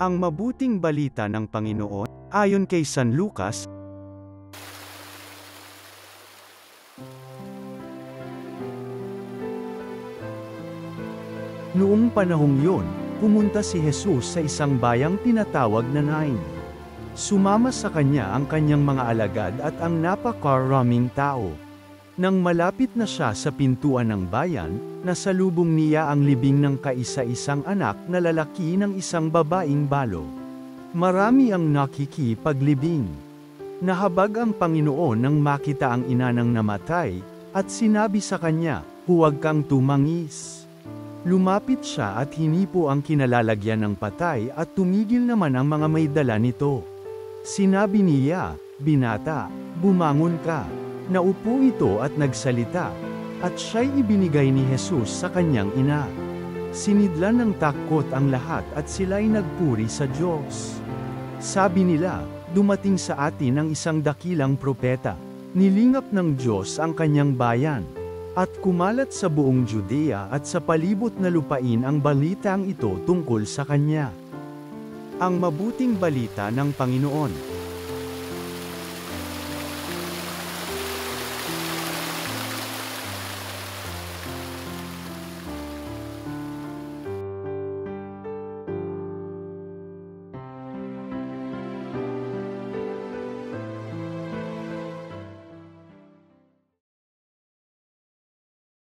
Ang mabuting balita ng Panginoon, ayon kay San Lucas. Noong panahong yun, pumunta si Jesus sa isang bayang tinatawag na Nain. Sumama sa kanya ang kanyang mga alagad at ang napakaraming tao. Nang malapit na siya sa pintuan ng bayan, nasalubong niya ang libing ng kaisa-isang anak na lalaki ng isang babaeng balo. Marami ang nakikipaglibing. Nahabag ang Panginoon nang makita ang ina ng namatay, at sinabi sa kanya, "Huwag kang tumangis." Lumapit siya at hinipo ang kinalalagyan ng patay at tumigil naman ang mga may dala nito. Sinabi niya, "Binata, bumangon ka." Naupo ito at nagsalita, at siya'y ibinigay ni Jesus sa kanyang ina. Sinidlan ng takot ang lahat at sila'y nagpuri sa Diyos. Sabi nila, dumating sa atin ang isang dakilang propeta. Nilingap ng Diyos ang kanyang bayan. At kumalat sa buong Judea at sa palibot na lupain ang balitang ito tungkol sa kanya. Ang mabuting balita ng Panginoon.